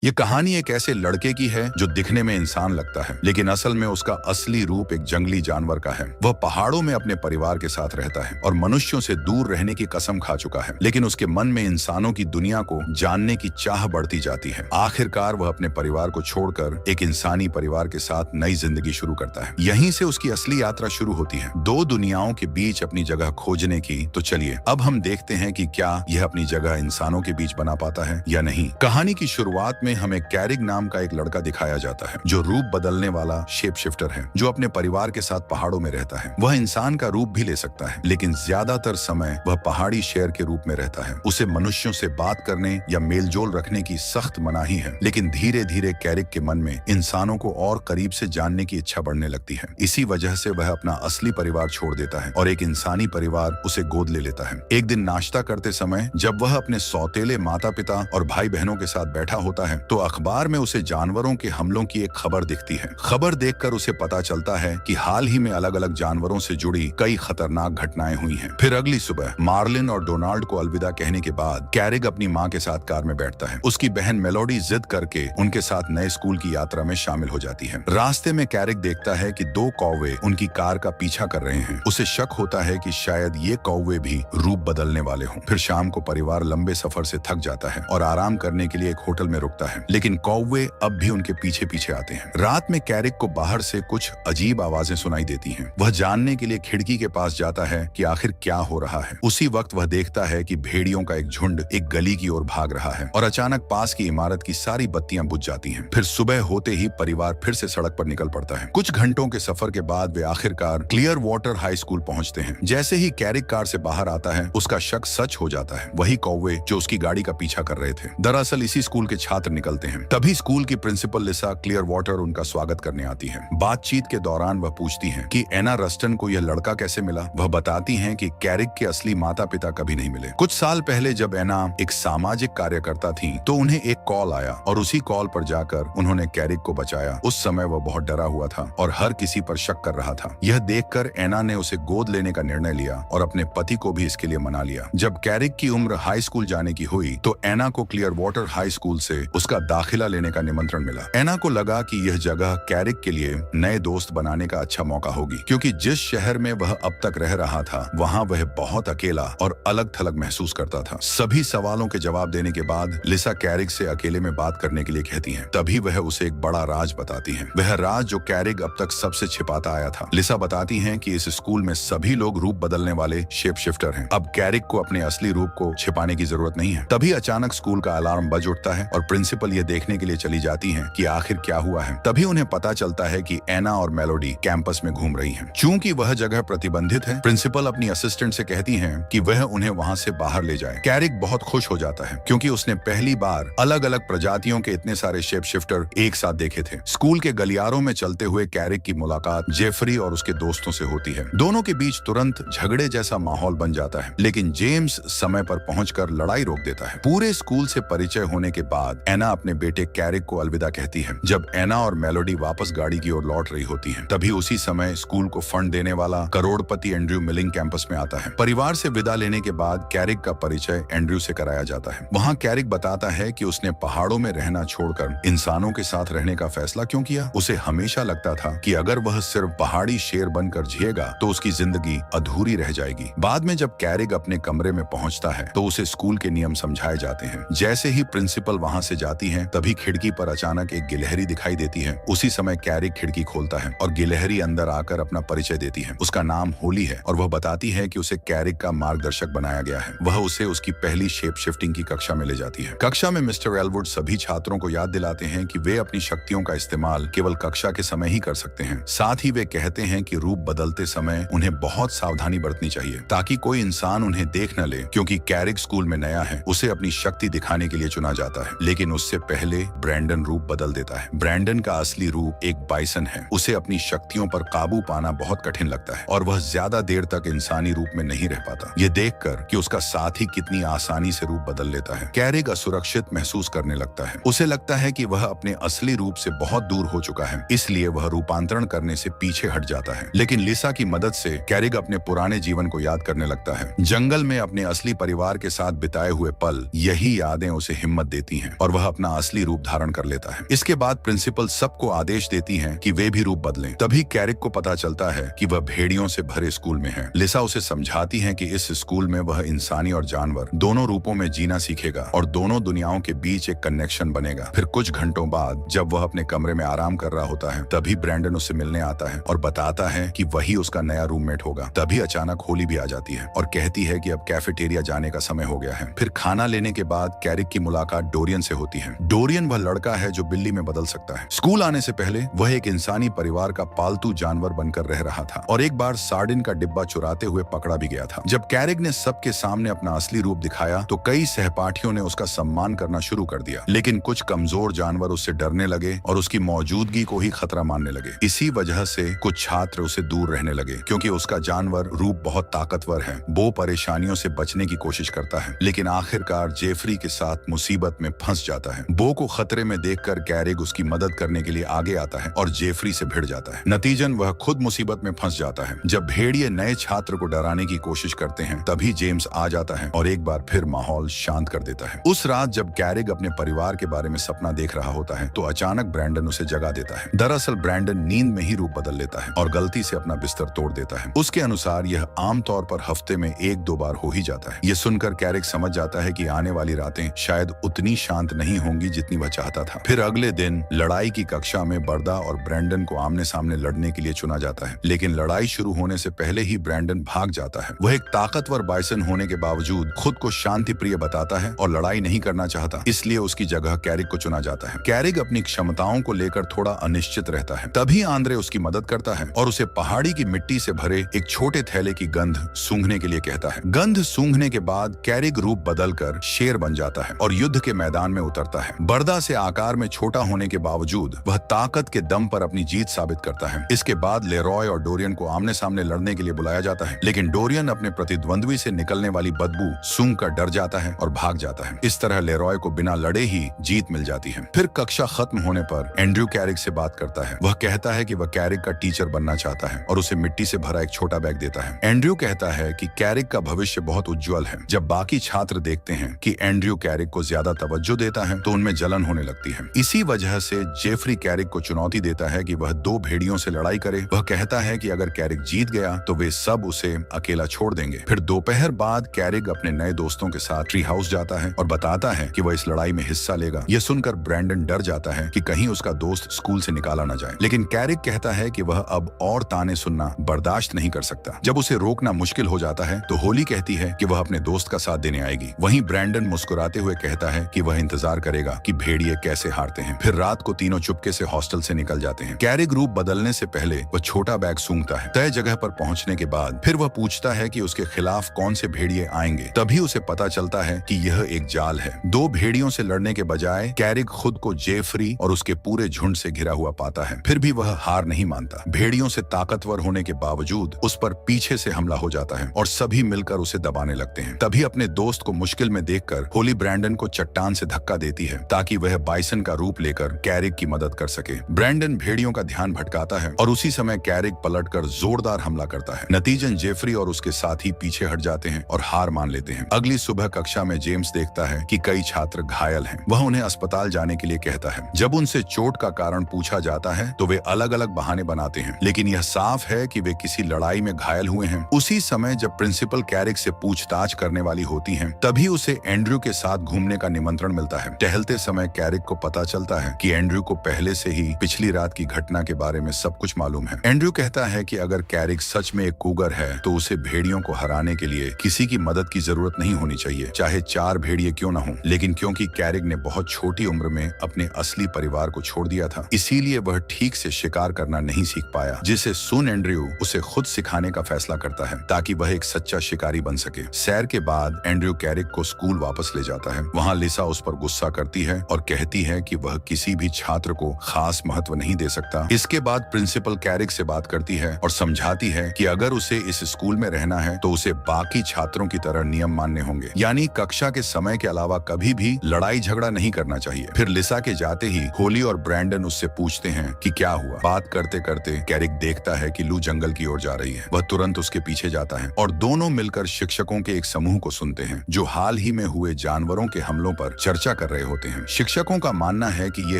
ये कहानी एक ऐसे लड़के की है जो दिखने में इंसान लगता है, लेकिन असल में उसका असली रूप एक जंगली जानवर का है। वह पहाड़ों में अपने परिवार के साथ रहता है और मनुष्यों से दूर रहने की कसम खा चुका है, लेकिन उसके मन में इंसानों की दुनिया को जानने की चाह बढ़ती जाती है। आखिरकार वह अपने परिवार को छोड़कर एक इंसानी परिवार के साथ नई जिंदगी शुरू करता है। यहीं से उसकी असली यात्रा शुरू होती है, दो दुनियाओं के बीच अपनी जगह खोजने की। तो चलिए अब हम देखते हैं कि क्या यह अपनी जगह इंसानों के बीच बना पाता है या नहीं। कहानी की शुरुआत में हमें कैरिक नाम का एक लड़का दिखाया जाता है जो रूप बदलने वाला शेप शिफ्टर है, जो अपने परिवार के साथ पहाड़ों में रहता है। वह इंसान का रूप भी ले सकता है, लेकिन ज्यादातर समय वह पहाड़ी शेर के रूप में रहता है। उसे मनुष्यों से बात करने या मेलजोल रखने की सख्त मनाही है, लेकिन धीरे धीरे कैरिक के मन में इंसानों को और करीब से जानने की इच्छा बढ़ने लगती है। इसी वजह से वह अपना असली परिवार छोड़ देता है और एक इंसानी परिवार उसे गोद ले लेता है। एक दिन नाश्ता करते समय जब वह अपने सौतेले माता पिता और भाई बहनों के साथ बैठा होता है तो अखबार में उसे जानवरों के हमलों की एक खबर दिखती है। खबर देखकर उसे पता चलता है कि हाल ही में अलग अलग जानवरों से जुड़ी कई खतरनाक घटनाएं हुई हैं। फिर अगली सुबह मार्लिन और डोनाल्ड को अलविदा कहने के बाद कैरिक अपनी माँ के साथ कार में बैठता है। उसकी बहन मेलोडी जिद करके उनके साथ नए स्कूल की यात्रा में शामिल हो जाती है। रास्ते में कैरिक देखता है कि दो कौवे उनकी कार का पीछा कर रहे हैं। उसे शक होता है कि शायद ये कौवे भी रूप बदलने वाले हों। फिर शाम को परिवार लंबे सफर से थक जाता है और आराम करने के लिए एक होटल में रुकता है, लेकिन कौवे अब भी उनके पीछे पीछे आते हैं। रात में कैरिक को बाहर से कुछ अजीब आवाजें सुनाई देती हैं। वह जानने के लिए खिड़की के पास जाता है कि आखिर क्या हो रहा है। उसी वक्त वह देखता है कि भेड़ियों का एक झुंड एक गली की ओर भाग रहा है और अचानक पास की इमारत की सारी बत्तियां बुझ जाती हैं। फिर सुबह होते ही परिवार फिर से सड़क पर निकल पड़ता है। कुछ घंटों के सफर के बाद वे आखिरकार क्लियर वाटर हाई स्कूल पहुंचते हैं। जैसे ही कैरिक कार से बाहर आता है उसका शक सच हो जाता है। वही कौवे जो उसकी गाड़ी का पीछा कर रहे थे दरअसल इसी स्कूल के छात्र निकलते हैं। तभी स्कूल की प्रिंसिपल लिसा क्लियर वाटर उनका स्वागत करने आती है। बातचीत के दौरान वह पूछती हैं कि एना रस्टन को यह लड़का कैसे मिला। वह बताती हैं कि कैरिक के असली माता पिता कभी नहीं मिले। कुछ साल पहले जब एना एक सामाजिक कार्यकर्ता थी तो उन्हें एक कॉल आया और उसी कॉल पर जाकर उन्होंने कैरिक को बचाया। उस समय वह बहुत डरा हुआ था और हर किसी पर शक कर रहा था। यह देखकर एना ने उसे गोद लेने का निर्णय लिया और अपने पति को भी इसके लिए मना लिया। जब कैरिक की उम्र हाई स्कूल जाने की हुई तो एना को क्लियर वाटर हाई स्कूल से उसका दाखिला लेने का निमंत्रण मिला। एना को लगा कि यह जगह कैरिक के लिए नए दोस्त बनाने का अच्छा मौका होगी, क्योंकि जिस शहर में वह अब तक रह रहा था वहाँ वह बहुत अकेला और अलग थलग महसूस करता था। सभी सवालों के जवाब देने के बाद लिसा कैरिक से अकेले में बात करने के लिए कहती है। तभी वह उसे एक बड़ा राज बताती है, वह राज जो कैरिक अब तक सबसे छिपाता आया था। लिसा बताती है कि इस स्कूल में सभी लोग रूप बदलने वाले शेप शिफ्टर हैं। अब कैरिक को अपने असली रूप को छिपाने की जरूरत नहीं है। तभी अचानक स्कूल का अलार्म बज उठता है और प्रिंसिपल ये देखने के लिए चली जाती हैं कि आखिर क्या हुआ है। तभी उन्हें पता चलता है कि एना और मेलोडी कैंपस में घूम रही हैं। चूंकि वह जगह प्रतिबंधित है, प्रिंसिपल अपनी असिस्टेंट से कहती हैं कि वह उन्हें वहां से बाहर ले जाए। कैरिक बहुत खुश हो जाता है क्योंकि उसने पहली बार अलग अलग प्रजातियों के इतने सारे शेप शिफ्टर एक साथ देखे थे। स्कूल के गलियारों में चलते हुए कैरिक की मुलाकात जेफरी और उसके दोस्तों से होती है। दोनों के बीच तुरंत झगड़े जैसा माहौल बन जाता है, लेकिन जेम्स समय पर पहुंचकर लड़ाई रोक देता है। पूरे स्कूल से परिचय होने के बाद एना अपने बेटे कैरिक को अलविदा कहती है। जब एना और मेलोडी वापस गाड़ी की ओर लौट रही होती हैं, तभी उसी समय स्कूल को फंड देने वाला करोड़पति एंड्रयू मिलिंग कैंपस में आता है। परिवार से विदा लेने के बाद कैरिक का परिचय एंड्रयू से कराया जाता है। वहाँ कैरिक बताता है कि उसने पहाड़ों में रहना छोड़कर इंसानों के साथ रहने का फैसला क्यों किया। उसे हमेशा लगता था कि अगर वह सिर्फ पहाड़ी शेर बनकर जिएगा तो उसकी जिंदगी अधूरी रह जाएगी। बाद में जब कैरिक अपने कमरे में पहुंचता है तो उसे स्कूल के नियम समझाए जाते हैं। जैसे ही प्रिंसिपल वहां से जाती है तभी खिड़की पर अचानक एक गिलहरी दिखाई देती है। उसी समय कैरिक खिड़की खोलता है और गिलहरी अंदर आकर अपना परिचय देती है। उसका नाम होली है और वह बताती है कि उसे कैरिक का मार्गदर्शक बनाया गया है। वह उसे उसकी पहली शेप शिफ्टिंग की कक्षा में ले जाती है। कक्षा में मिस्टर एलवुड सभी छात्रों को याद दिलाते हैं कि वे अपनी शक्तियों का इस्तेमाल केवल कक्षा के समय ही कर सकते हैं। साथ ही वे कहते हैं कि रूप बदलते समय उन्हें बहुत सावधानी बरतनी चाहिए ताकि कोई इंसान उन्हें देख न ले, क्योंकि कैरिक स्कूल में नया है। उसे अपनी शक्ति दिखाने के लिए चुना जाता है, लेकिन उससे पहले ब्रैंडन रूप बदल देता है। ब्रैंडन का असली रूप एक बाइसन है। उसे अपनी शक्तियों पर काबू पाना बहुत कठिन लगता है और वह ज्यादा देर तक इंसानी रूप में नहीं रह पाता। ये देखकर कि उसका साथी कितनी आसानी से रूप बदल लेता है, कैरिक असुरक्षित महसूस करने लगता है। उसे लगता है कि वह अपने असली रूप से बहुत दूर हो चुका है, इसलिए वह रूपांतरण करने से पीछे हट जाता है। लेकिन लिसा की मदद से कैरिक अपने पुराने जीवन को याद करने लगता है। जंगल में अपने असली परिवार के साथ बिताए हुए पल, यही यादें उसे हिम्मत देती हैं और वह अपना असली रूप धारण कर लेता है। इसके बाद प्रिंसिपल सबको आदेश देती है कि वे भी रूप बदलें। तभी कैरिक को पता चलता है कि वह भेड़ियों से भरे स्कूल में है। लिसा उसे समझाती है कि इस स्कूल में वह इंसानी और जानवर दोनों रूपों में जीना सीखेगा और दोनों दुनियाओं के बीच एक कनेक्शन बनेगा। फिर कुछ घंटों बाद जब वह अपने कमरे में आराम कर रहा होता है, तभी ब्रैंडन उससे मिलने आता है और बताता है कि वही उसका नया रूममेट होगा। तभी अचानक होली भी आ जाती है और कहती है कि अब कैफेटेरिया जाने का समय हो गया है। फिर खाना लेने के बाद कैरिक की मुलाकात डोरियन से होती है। डोरियन वह लड़का है जो बिल्ली में बदल सकता है। स्कूल आने से पहले वह एक इंसानी परिवार का पालतू जानवर बनकर रह रहा था और एक बार सार्डिन का डिब्बा चुराते हुए पकड़ा भी गया था। जब कैरिक ने सबके सामने अपना असली रूप दिखाया तो कई सहपाठियों ने उसका सम्मान करना शुरू कर दिया, लेकिन कुछ कमजोर जानवर उससे डरने लगे और उसकी मौजूदगी को ही खतरा मानने लगे। इसी वजह से कुछ छात्र उसे दूर रहने लगे क्योंकि उसका जानवर रूप बहुत ताकतवर है। बो परेशानियों से बचने की कोशिश करता है, लेकिन आखिरकार जेफरी के साथ मुसीबत में फंस जाता है। बो को खतरे में देखकर कैरिक उसकी मदद करने के लिए आगे आता है और जेफरी से भिड़ जाता है। नतीजन वह खुद मुसीबत में फंस जाता है। जब भेड़िए नए छात्र को डराने की कोशिश करते हैं, तभी जेम्स आ जाता है और एक बार फिर माहौल शांत कर देता है। उस रात जब कैरिक अपने परिवार के बारे में सपना देख रहा होता है तो अचानक ब्रैंडन उसे जगा देता है। दरअसल ब्रैंडन नींद में ही रूप बदल लेता है और गलती से अपना बिस्तर तोड़ देता है। उसके अनुसार यह आमतौर पर हफ्ते में 1-2 बार हो ही जाता है। यह सुनकर कैरिक समझ जाता है कि आने वाली रातें शायद उतनी शांत नहीं होंगी जितनी वह चाहता था। फिर अगले दिन लड़ाई की कक्षा में बर्दा और ब्रैंडन को आमने सामने लड़ने के लिए चुना जाता है, लेकिन लड़ाई शुरू होने से पहले ही ब्रैंडन भाग जाता है। वह एक ताकतवर बाइसन होने के बावजूद खुद को शांति प्रिय बताता है और लड़ाई नहीं करना चाहता, इसलिए उसकी जगह कैरिक को चुना जाता है। कैरिक अपनी क्षमताओं को लेकर थोड़ा अनिश्चित रहता है। तभी आंद्रे उसकी मदद करता है और उसे पहाड़ी की मिट्टी से भरे एक छोटे थैले की गंध सूंघने के लिए कहता है। गंध सूंघने के बाद कैरिक रूप बदलकर शेर बन जाता है और युद्ध के मैदान में उतरता है। बर्दा से आकार में छोटा होने के बावजूद वह ताकत के दम पर अपनी जीत साबित करता है। इसके बाद लेरॉय और डोरियन को आमने सामने लड़ने के लिए बुलाया जाता है, लेकिन डोरियन अपने प्रतिद्वंद्वी से निकलने वाली बदबू सूंघ कर डर जाता है और भाग जाता है। इस तरह लेरॉय को बिना लड़े ही जीत मिल जाती है। फिर कक्षा खत्म होने पर एंड्रयू कैरिक से बात करता है। वह कहता है कि वह कैरिक का टीचर बनना चाहता है और उसे मिट्टी से भरा एक छोटा बैग देता है। एंड्रयू कहता है कि कैरिक का भविष्य बहुत उज्जवल है। जब बाकी छात्र देखते हैं कि एंड्रयू कैरिक को ज्यादा तवज्जो देता है तो उनमें जलन होने लगती है। इसी वजह से जेफरी कैरिक को चुनौती देता है कि वह 2 भेड़ियों से लड़ाई करे। वह कहता है कि अगर कैरिक जीत गया तो वे सब उसे अकेला छोड़ देंगे। फिर दोपहर बाद कैरिक अपने नए दोस्तों के साथ ट्री हाउस जाता है और बताता है कि वह इस लड़ाई में हिस्सा लेगा। यह सुनकर ब्रैंडन डर जाता है कि कहीं उसका दोस्त स्कूल से निकाला न जाए, लेकिन कैरिक कहता है कि वह अब और ताने सुनना बर्दाश्त नहीं कर सकता। जब उसे रोकना मुश्किल हो जाता है तो होली कहती है कि वह अपने दोस्त का साथ देने आएगी। वहीं ब्रैंडन मुस्कुराते हुए कहता है कि वह इंतजार करेगा कि भेड़िए कैसे हारते हैं। फिर रात को तीनों चुपके से हॉस्टल से निकल जाते हैं। कैरिक रूप बदलने से पहले वह छोटा बैग सूंघता है। तय जगह पर पहुंचने के बाद फिर वह पूछता है कि उसके खिलाफ कौन से भेड़िए आएंगे। तभी उसे पता चलता है कि यह एक जाल है। 2 भेड़ियों से लड़ने के बजाय कैरिक खुद को जेफरी और उसके पूरे झुंड से घिरा हुआ पाता है। फिर भी वह हार नहीं मानता। भेड़ियों से ताकतवर होने के बावजूद उस पर पीछे से हमला हो जाता है और सभी मिलकर उसे दबाने लगते हैं। तभी अपने दोस्त को मुश्किल में देखकर होली ब्रैंडन को चट्टान से धक्का देती है ताकि वह बाइसन का रूप लेकर कैरिक की मदद कर सके। ब्रैंडन भेड़ियों का ध्यान भटकाता है और उसी समय कैरिक पलटकर जोरदार हमला करता है। नतीजन जेफरी और उसके साथी पीछे हट जाते हैं और हार मान लेते हैं। अगली सुबह कक्षा में जेम्स देखता है कि कई छात्र घायल हैं। वह उन्हें अस्पताल जाने के लिए कहता है। जब उनसे चोट का कारण पूछा जाता है तो वे अलग अलग बहाने बनाते हैं, लेकिन यह साफ है कि वे किसी लड़ाई में घायल हुए हैं। उसी समय जब प्रिंसिपल कैरिक से पूछताछ करने वाली होती है, तभी उसे एंड्रयू के साथ घूमने का निमंत्रण मिलता है। टहलते समय कैरिक को पता चलता है कि एंड्रयू को पहले से ही पिछली रात की घटना के बारे में सब कुछ मालूम है। एंड्रयू कहता है कि अगर कैरिक सच में एक कूगर है तो उसे भेड़ियों को हराने के लिए किसी की मदद की जरूरत नहीं होनी चाहिए, चाहे 4 भेड़िए क्यों न हो। लेकिन क्योंकि कैरिक ने बहुत छोटी उम्र में अपने असली परिवार को छोड़ दिया था, इसीलिए वह ठीक से शिकार करना नहीं सीख पाया, जिसे सुन एंड्रयू उसे खुद सिखाने का फैसला करता है ताकि वह एक सच्चा शिकारी बन सके। सैर के बाद एंड्रयू कैरिक को स्कूल वापस ले जाता है। वहाँ लिसा उस पर गुस्सा करती है और कहती है कि वह किसी भी छात्र को खास महत्व नहीं दे सकता। इसके बाद प्रिंसिपल कैरिक से बात करती है और समझाती है कि अगर उसे इस स्कूल में रहना है तो उसे बाकी छात्रों की तरह नियम मानने होंगे, यानी कक्षा के समय के अलावा कभी भी लड़ाई झगड़ा नहीं करना चाहिए। फिर लिसा के जाते ही होली और ब्रैंडन उससे पूछते हैं कि क्या हुआ। बात करते करते कैरिक देखता है कि लू जंगल की ओर जा रही है। वह तुरंत उसके पीछे जाता है और दोनों मिलकर शिक्षकों के एक समूह को सुनते हैं जो हाल ही में हुए जानवरों के हमलों पर चर्चा कर रहे होते हैं। शिक्षकों का मानना है कि ये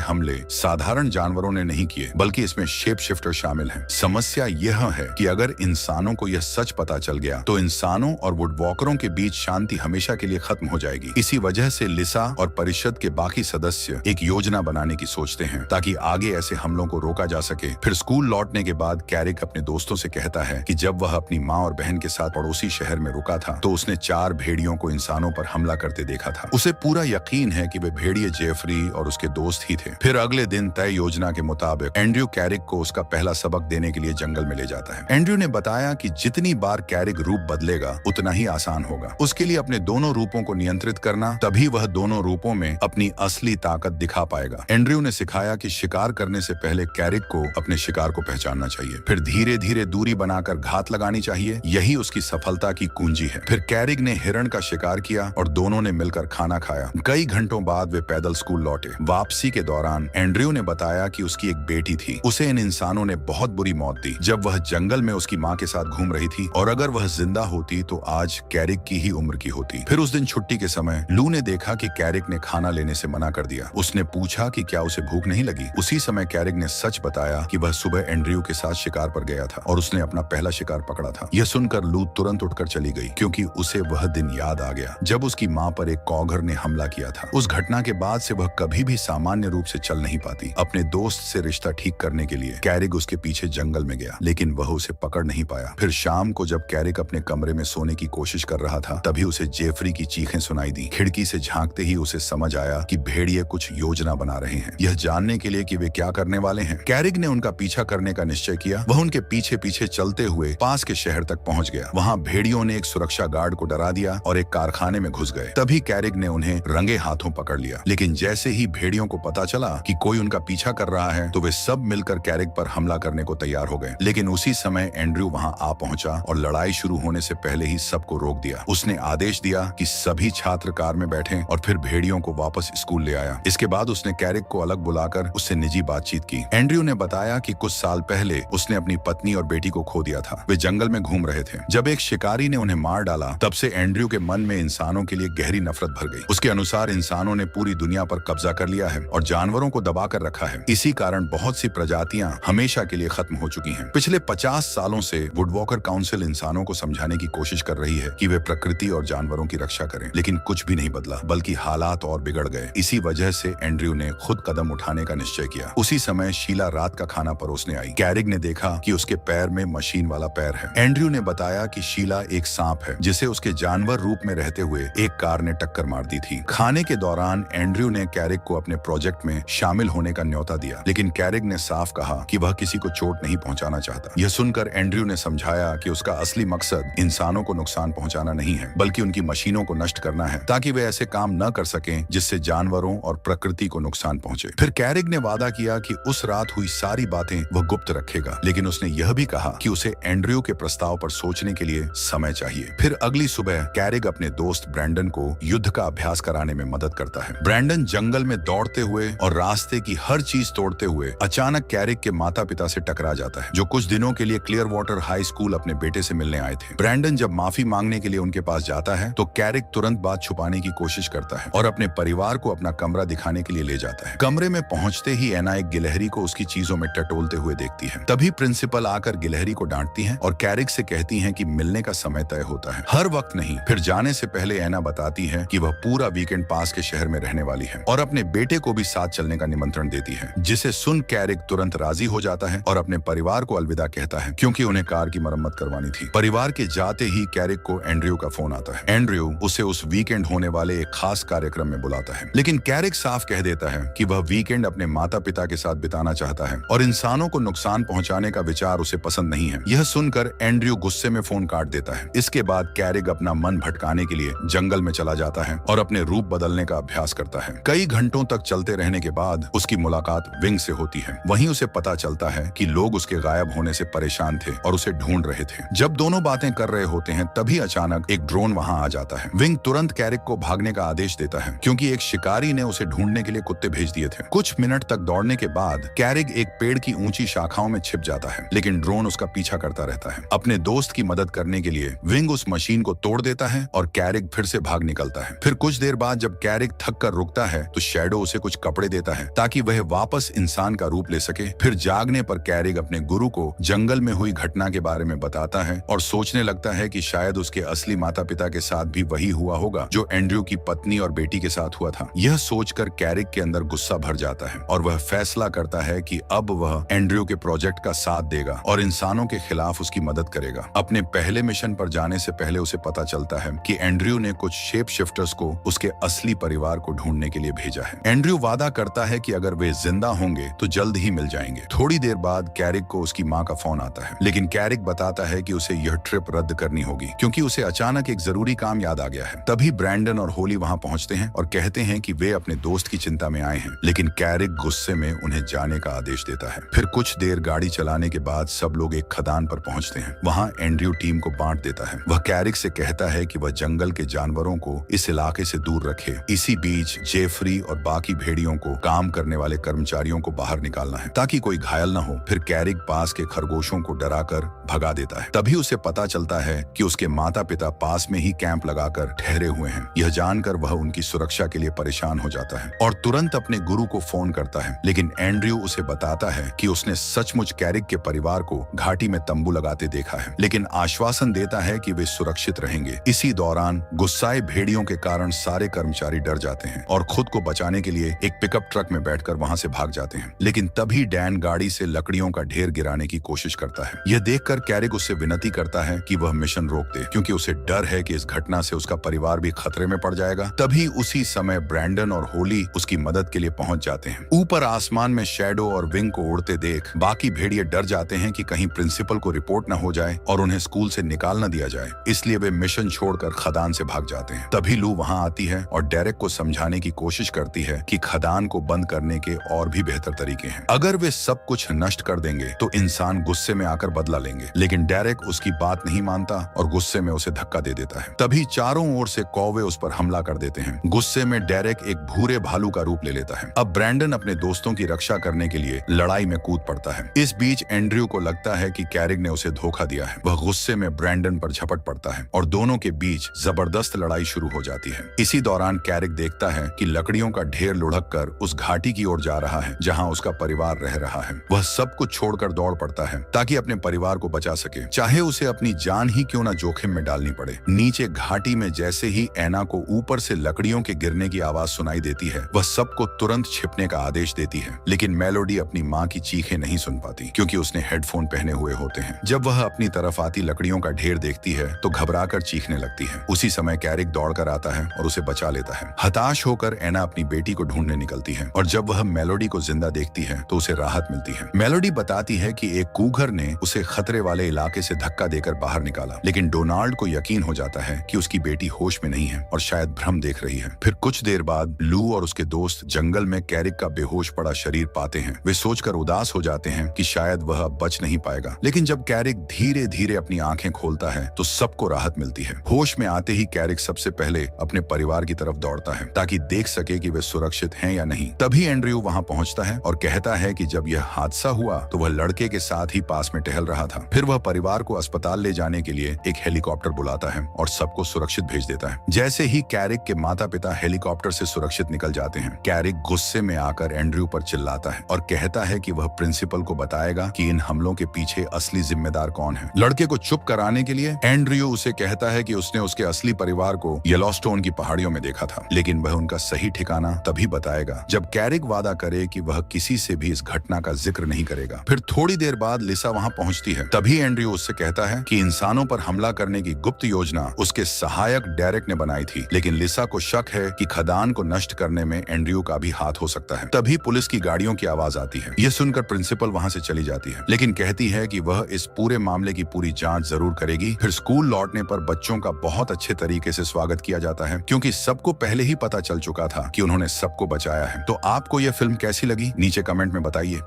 हमले साधारण जानवरों ने नहीं किए, बल्कि इसमें शेप शिफ्टर शामिल हैं। समस्या यह है कि अगर इंसानों को यह सच पता चल गया तो इंसानों और वुडवॉकरों के बीच शांति हमेशा के लिए खत्म हो जाएगी। इसी वजह से लिसा और परिषद के बाकी सदस्य एक योजना बनाने की सोचते हैं ताकि आगे ऐसे हमलों को रोका जा सके। फिर स्कूल लौटने के बाद कैरिक अपने दोस्तों से कहता है कि जब वह अपनी माँ और बहन के साथ पड़ोसी शहर में रुका था तो उसने 4 भेड़ियों को इंसानों पर हमला करते देखा था। उसे पूरा यकीन है कि वे भेड़िए जेफरी और उसके दोस्त ही थे। फिर अगले दिन तय योजना के मुताबिक एंड्रयू कैरिक को उसका पहला सबक देने के लिए जंगल में ले जाता है। एंड्रयू ने बताया कि जितनी बार कैरिक रूप बदलेगा उतना ही आसान होगा। उसके लिए अपने दोनों रूपों को नियंत्रित करना, तभी वह दोनों रूपों में अपनी असली ताकत दिखा पाएगा। एंड्रयू ने सिखाया कि शिकार करने से पहले कैरिक को अपने शिकार को पहचानना चाहिए, फिर धीरे धीरे दूरी बनाकर घात लगानी चाहिए। यही उसकी सफलता की कुंजी है। फिर कैरिक ने हिरण का शिकार किया और दोनों ने मिलकर खाना खाया। कई घंटों बाद वे पैदल स्कूल लौटे। वापसी के दौरान एंड्रयू ने बताया कि उसकी एक बेटी थी, उसे इन इंसानों ने बहुत बुरी मौत दी जब वह जंगल में उसकी माँ के साथ घूम रही थी, और अगर वह जिंदा होती तो आज कैरिक की ही उम्र की होती। फिर उस दिन छुट्टी के समय लू ने देखा कि कैरिक ने खाना लेने से मना कर दिया। उसने पूछा कि क्या उसे भूख नहीं लगी। उसी समय कैरिक ने सच बताया कि वह सुबह एंड्रयू के साथ शिकार पर गया था और उसने अपना पहला शिकार पकड़ा था। यह सुनकर लू तुरंत उठकर चली गई क्योंकि उसे वह दिन याद आ गया जब उसकी माँ पर एक कॉगर ने हमला किया था। उस घटना के बाद से वह कभी भी सामान्य रूप से चल नहीं पाती। अपने दोस्त से रिश्ता ठीक करने के लिए कैरिक उसके पीछे जंगल में गया, लेकिन वह उसे पकड़ नहीं पाया। फिर शाम को जब कैरिक अपने कमरे में सोने की कोशिश कर रहा था, तभी उसे जेफरी की चीखें सुनाई दी। खिड़की से झांकते ही उसे समझ आया कि भेड़िए कुछ योजना बना रहे हैं, यह जानने के लिए कि वे क्या करने वाले हैं। कैरिक ने उनका पीछा करने का निश्चय किया। वह उनके पीछे पीछे चलते हुए पास के शहर तक पहुंच गया। वहां भेड़ियों ने एक सुरक्षा गार्ड को डरा दिया और एक कारखाने में घुस गए। तभी कैरिक ने उन्हें रंगे हाथों पकड़ लिया, लेकिन जैसे ही भेड़ियों को पता चला कि कोई उनका पीछा कर रहा है तो वे सब मिलकर कैरिक पर हमला करने को तैयार हो गए। लेकिन उसी समय एंड्रयू वहां आ पहुंचा और लड़ाई शुरू होने से पहले ही सबको रोक दिया। उसने आदेश दिया कि सभी छात्र कार में बैठें और फिर भेड़ियों को वापस स्कूल ले आया। इसके बाद उसने कैरिक को अलग बुलाकर उससे निजी बातचीत की। एंड्रयू ने बताया कि कुछ साल पहले उसने अपनी पत्नी और बेटी को खो दिया था। वे जंगल में घूम रहे थे जब एक शिकारी ने उन्हें मार डाला। तब से एंड्रयू के मन में इंसानों के लिए गहरी नफरत भर गई। उसके अनुसार इंसानों ने पूरी दुनिया पर कब्जा कर लिया है और जानवरों को दबा कर रखा है। इसी कारण बहुत सी प्रजातियां हमेशा के लिए खत्म हो चुकी हैं। पिछले 50 सालों से वुडवॉकर काउंसिल इंसानों को समझाने की कोशिश कर रही है कि वे प्रकृति और जानवरों की रक्षा करें, लेकिन कुछ भी नहीं बदला, बल्कि हालात और बिगड़ गए। इसी वजह से एंड्रयू ने खुद कदम उठाने का निश्चय किया। उसी समय शीला रात का खाना परोसने आई। कैरिक ने देखा कि उसके पैर में मशीन वाला पैर है। एंड्रयू ने बताया कि शीला एक सांप है जिसे उसके जानवर रूप में रहते हुए एक कार ने टक्कर मार दी थी। खाने के दौरान एंड्रयू ने कैरिक को अपने प्रोजेक्ट में शामिल होने का न्योता दिया, लेकिन कैरिक ने साफ कहा कि वह किसी को चोट नहीं पहुंचाना चाहता। यह सुनकर एंड्रयू ने समझाया कि उसका असली मकसद इंसानों को नुकसान पहुंचाना नहीं है, बल्कि उनकी मशीनों को नष्ट करना है ताकि वे ऐसे काम न कर सकें जिससे जानवरों और प्रकृति को नुकसान पहुंचे। फिर कैरिक ने वादा किया कि उस रात हुई सारी बातें वह गुप्त रखेगा, लेकिन उसने यह भी कहा कि उसे एंड्रयू के प्रस्ताव पर सोचने के लिए समय चाहिए। फिर अगली सुबह कैरिक अपने दोस्त ब्रैंडन को युद्ध का अभ्यास कराने में मदद करता है। ब्रैंडन जंगल में दौड़ते हुए और रास्ते की हर चीज तोड़ते हुए अचानक कैरिक के माता पिता से टकरा जाता है, जो कुछ दिनों के लिए क्लियर वाटर हाई स्कूल अपने बेटे से मिलने आए थे। ब्रैंडन जब माफी मांगने के लिए उनके पास जाता है तो कैरिक तुरंत बात छुपाने की कोशिश करता है और अपने परिवार को अपना कमरा दिखाने के लिए ले जाता है। कमरे में पहुंचते ही एना एक गिलहरी को उसकी चीजों में टटोलते हुए देखती है। तभी प्रिंसिपल आकर गिलहरी को डांटती है और कैरिक से कहती है कि मिलने का समय तय होता है, हर वक्त नहीं। फिर जाने से पहले एना बताती है कि वह पूरा वीकेंड पास के शहर में रहने वाली है और अपने बेटे को भी साथ चलने का निमंत्रण देती है, जिसे सुन कैरिक तुरंत राजी हो जाता है और अपने परिवार को अलविदा कहता है क्योंकि उन्हें कार की मरम्मत करवानी थी। परिवार के जाते ही कैरिक को एंड्रयू का फोन आता है। एंड्रयू उसे उस वीकेंड होने वाले एक खास कार्यक्रम में बुलाता है, लेकिन कैरिक साफ कह देता है कि वह वीकेंड अपने माता पिता के साथ बिताना चाहता है और इंसानों को नुकसान पहुंचाने का विचार उसे पसंद नहीं है। यह सुनकर एंड्रयू गुस्से में फोन काट देता है। इसके बाद कैरिक अपना मन भटकाने के लिए जंगल में चला जाता है और अपने रूप बदलने का अभ्यास करता है। कई घंटों तक चलते रहने के बाद उसकी मुलाकात विंग से होती है। वहीं उसे पता चलता है कि लोग उसके गायब होने से परेशान थे और उसे ढूंढ रहे थे। जब दोनों बातें कर रहे होते हैं तभी अचानक एक ड्रोन वहां आ जाता है। विंग तुरंत कैरिक को भागने का आदेश देता है क्योंकि एक शिकारी ने उसे ढूंढने के लिए कुत्ते भेज दिए थे। कुछ मिनट तक दौड़ने के बाद कैरिक एक पेड़ की ऊंची शाखाओं में छिप जाता है, लेकिन ड्रोन उसका पीछा करता रहता है। अपने दोस्त की मदद करने के लिए विंग उस मशीन को तोड़ देता है और कैरिक फिर से भाग निकलता है। फिर कुछ देर बाद जब कैरिक थक कर रुकता है तो शैडो उसे कुछ कपड़े देता है ताकि वह वापस इंसान का रूप ले सके। फिर जागने पर कैरिक अपने गुरु को जंगल में हुई घटना के बारे में बताता है और सोचने लगता है कि शायद उसके असली माता पिता के साथ भी वही हुआ होगा जो एंड्रयू की पत्नी और बेटी के साथ हुआ था। यह सोचकर कैरिक के अंदर गुस्सा भर जाता है और वह फैसला करता है कि अब वह एंड्रयू के प्रोजेक्ट का साथ देगा और इंसानों के खिलाफ उसकी मदद करेगा। अपने पहले मिशन पर जाने से पहले उसे पता चलता है कि एंड्रयू ने कुछ शेप शिफ्टर्स को उसके असली परिवार को ढूंढने के लिए भेजा है। एंड्रयू वादा करता है कि अगर वे जिंदा होंगे तो जल्द ही मिल जाएंगे। थोड़ी देर बाद कैरिक को उसकी माँ का फोन आता है, लेकिन कैरिक बताता है कि उसे यह ट्रिप रद्द करनी होगी क्योंकि उसे अचानक एक जरूरी काम याद आ गया है। तभी ब्रैंडन और होली वहां पहुंचते हैं और कहते हैं कि वे अपने दोस्त की चिंता में आए हैं, लेकिन कैरिक गुस्से में उन्हें जाने का आदेश देता है। फिर कुछ देर गाड़ी चलाने के बाद सब लोग एक खदान पर पहुंचते हैं। वहां एंड्रयू टीम को बांट देता है। वह कैरिक से कहता है कि वह जंगल के जानवरों को इस इलाके से दूर रखे। इसी बीच जेफरी और बाकी भेड़ियों को काम करने वाले कर्मचारियों को बाहर निकालना है ताकि कोई घायल न हो। फिर कैरिक पास के खरगोशों को डराकर भगा देता है। तभी उसे पता चलता है कि उसके माता पिता पास में ही कैंप लगाकर ठहरे हुए हैं। यह जानकर वह उनकी सुरक्षा के लिए परेशान हो जाता है और तुरंत अपने गुरु को फोन करता है, लेकिन एंड्रयू उसे बताता है कि उसने सचमुच कैरिक के परिवार को घाटी में तंबू लगाते देखा है, लेकिन आश्वासन देता है कि वे सुरक्षित रहेंगे। इसी दौरान गुस्साए भेड़ियों के कारण सारे कर्मचारी डर जाते हैं और खुद को बचाने के लिए एक पिकअप ट्रक में बैठकर वहां से भाग जाते हैं। लेकिन तभी डैन गाड़ी से लकड़ियों का ढेर गिराने की कोशिश करता है। यह देखकर कैरिक उससे विनती करता है कि वह मिशन रोक दे क्योंकि उसे डर है कि इस घटना से उसका परिवार भी खतरे में पड़ जाएगा। तभी उसी समय ब्रैंडन और होली उसकी मदद के लिए पहुंच जाते हैं। ऊपर आसमान में शैडो और विंग को उड़ते देख बाकी भेड़िए डर जाते हैं कि कहीं प्रिंसिपल को रिपोर्ट न हो जाए और उन्हें स्कूल से निकाल न दिया जाए, इसलिए वे मिशन छोड़कर खदान से भाग जाते हैं। तभी लू वहां आती है और डेरेक को समझाने की कोशिश करती है कि खदान को बंद करने के और भी बेहतर तरीके हैं। अगर वे सब कुछ नष्ट कर देंगे तो इंसान गुस्से में आकर बदला लेंगे, लेकिन डेरेक उसकी बात नहीं मानता और गुस्से में उसे धक्का दे देता है। तभी चारों ओर से कौवे उस पर हमला कर देते हैं। गुस्से में डेरेक एक भूरे भालू का रूप ले लेता है। अब ब्रैंडन अपने दोस्तों की रक्षा करने के लिए लड़ाई में कूद पड़ता है। इस बीच एंड्रयू को लगता है कि कैरिक ने उसे धोखा दिया है। वह गुस्से में ब्रैंडन पर झपट पड़ता है और दोनों के बीच जबरदस्त लड़ाई शुरू हो जाती है। इसी दौरान कैरिक देखता है कि लकड़ियों का ढेर लुढ़क कर उस घाटी की ओर जा रहा है जहां उसका परिवार रह रहा है। वह सब कुछ छोड़कर दौड़ पड़ता है ताकि अपने परिवार को बचा सके, चाहे उसे अपनी जान ही क्यों न जोखिम में डालनी पड़े। नीचे घाटी में जैसे ही ऐना को ऊपर से लकड़ियों के गिरने की आवाज सुनाई देती है, वह सबको तुरंत छिपने का आदेश देती है, लेकिन मेलोडी अपनी माँ की चीखें नहीं सुन पाती क्योंकि उसने हेडफोन पहने हुए होते हैं। जब वह अपनी तरफ आती लकड़ियों का ढेर देखती है तो घबराकर चीखने लगती है। उसी समय कैरिक दौड़कर आता है और उसे बचा लेता है। हताश होकर ऐना अपनी बेटी को ढूंढने निकलती है और जब वह मेलोडी को जिंदा देखती है तो उसे राहत मिलती है। मेलोडी बताती है कि एक कूघर ने उसे खतरे वाले इलाके से धक्का देकर बाहर निकाला, लेकिन डोनाल्ड को यकीन हो जाता है कि उसकी बेटी होश में नहीं है और शायद भ्रम देख रही है। फिर कुछ देर बाद लू और उसके दोस्त जंगल में कैरिक का बेहोश पड़ा शरीर पाते हैं। वे सोचकर उदास हो जाते हैं कि शायद वह अब बच नहीं पाएगा, लेकिन जब कैरिक धीरे धीरे अपनी आंखें खोलता है तो सबको राहत मिलती है। होश में आते ही कैरिक सबसे पहले अपने परिवार की तरफ दौड़ता है ताकि देख सके कि वे सुरक्षित हैं या नहीं। तभी एंड्रयू वहां पहुंचता है और कहता है कि जब यह हादसा हुआ तो वह लड़के के साथ ही पास में टहल रहा था। फिर वह परिवार को अस्पताल ले जाने के लिए एक हेलीकॉप्टर बुलाता है और सबको सुरक्षित भेज देता है। जैसे ही कैरिक के माता पिता हेलीकॉप्टर से सुरक्षित निकल जाते हैं, कैरिक गुस्से में आकर एंड्रयू पर चिल्लाता है और कहता है कि वह प्रिंसिपल को बताएगा कि इन हमलों के पीछे असली जिम्मेदार कौन है। लड़के को चुप कराने के लिए एंड्रयू उसे कहता है कि उसने उसके असली परिवार को येलोस्टोन की पहाड़ियों में देखा था, लेकिन वह उनका सही ठिकाना तभी बताएगा जब कैरिक वादा करे कि वह किसी से भी इस घटना का जिक्र नहीं करेगा। फिर थोड़ी देर बाद लिसा वहां पहुंचती है। तभी एंड्रयू उससे कहता है कि इंसानों पर हमला करने की गुप्त योजना उसके सहायक डेरेक ने बनाई थी, लेकिन लिसा को शक है कि खदान को नष्ट करने में एंड्रयू का भी हाथ हो सकता है। तभी पुलिस की गाड़ियों की आवाज आती है। यह सुनकर प्रिंसिपल वहां से चली जाती है, लेकिन कहती है कि वह इस पूरे मामले की पूरी जांच जरूर करेगी। फिर स्कूल लौटने पर बच्चों का बहुत अच्छे तरीके से स्वागत किया जाता है क्योंकि सबको पहले ही पता चल चुका था कि उन्होंने सबको बचाया है। तो आपको यह फिल्म कैसी लगी नीचे कमेंट में बताइए।